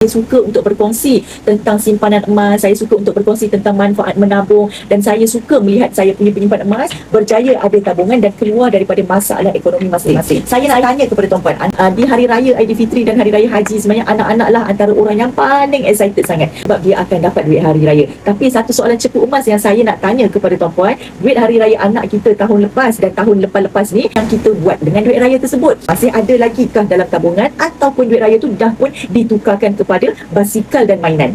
Saya suka untuk berkongsi tentang simpanan emas, saya suka untuk berkongsi tentang manfaat menabung, dan saya suka melihat saya punya penyimpan emas berjaya ada tabungan dan keluar daripada masalah ekonomi masing-masing. Saya nak tanya kepada tuan-puan, di Hari Raya Aidilfitri dan Hari Raya Haji, sebenarnya anak-anak lah antara orang yang paling excited sangat sebab dia akan dapat duit Hari Raya. Tapi satu soalan cepu emas yang saya nak tanya kepada tuan-puan, duit Hari Raya anak kita tahun lepas dan tahun lepas-lepas ni yang kita buat dengan duit raya tersebut, masih ada lagi kah dalam tabungan ataupun duit raya tu dah pun ditukarkan kepada basikal dan mainan?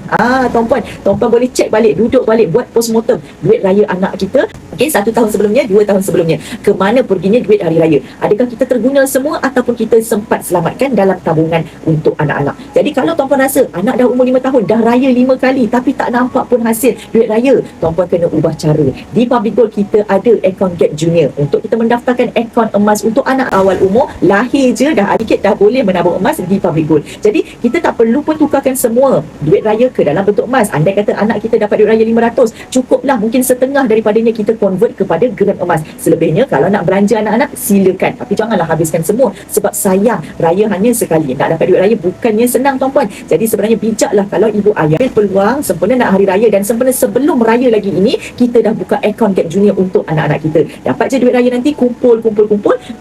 Tuan-puan boleh cek balik, duduk balik, buat postmortem duit raya anak kita, okey, 1 tahun sebelumnya, 2 tahun sebelumnya, ke mana perginya duit hari raya? Adakah kita terguna semua ataupun kita sempat selamatkan dalam tabungan untuk anak-anak? Jadi kalau tuan-puan rasa anak dah umur 5 tahun, dah raya 5 kali tapi tak nampak pun hasil duit raya, tuan-puan kena ubah cara. Di Public Gold kita ada akaun Gap Junior untuk kita mendaftarkan akaun emas untuk anak awal umur, lahir je dah sedikit dah boleh menabung emas di Public Gold. Jadi kita tak perlu pun tukarkan semua duit raya ke dalam bentuk emas. Andai kata anak kita dapat duit raya 500, cukuplah mungkin setengah daripadanya kita convert kepada gram emas. Selebihnya kalau nak belanja anak-anak silakan, tapi janganlah habiskan semua sebab sayang, raya hanya sekali. Nak dapat duit raya bukannya senang tuan-puan. Jadi sebenarnya bijaklah kalau ibu ayah peluang sempena nak hari raya dan sempena sebelum raya lagi ini, kita dah buka akaun Gap Junior untuk anak-anak kita. Dapat je duit raya nanti kumpul,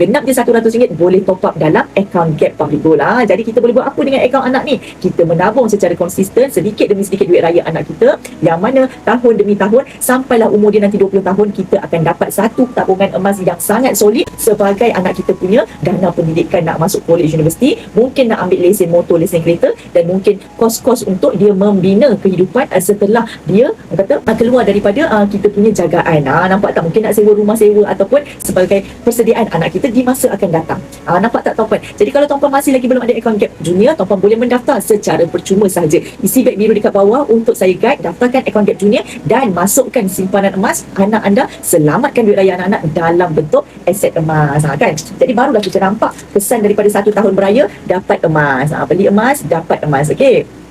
genap je RM100 boleh top up dalam akaun Gap Public Gold. Jadi kita boleh buat apa dengan akaun anak ni? Kita menabung secara konsisten sedikit demi sedikit duit raya anak kita, yang mana tahun demi tahun sampailah umur dia nanti 20 tahun, kita akan dapat satu tabungan emas yang sangat solid sebagai anak kita punya dana pendidikan nak masuk college universiti, mungkin nak ambil lesen motor, lesen kereta, dan mungkin kos-kos untuk dia membina kehidupan setelah dia kata keluar daripada kita punya jagaan. Nampak tak? Mungkin nak sewa rumah sewa ataupun sebagai persediaan anak kita di masa akan datang. Nampak tak tuan-puan? Jadi kalau tuan-puan masih lagi belum ada akaun Gap Junior, tuan-puan boleh mendaftar secara percuma sahaja. Isi beg biru dekat bawah untuk saya guide, daftarkan akaun Gap Junior dan masukkan simpanan emas anak anda, selamatkan duit raya anak-anak dalam bentuk aset emas, kan? Jadi barulah kita nampak kesan daripada 1 tahun beraya dapat emas. Beli emas dapat emas, okey.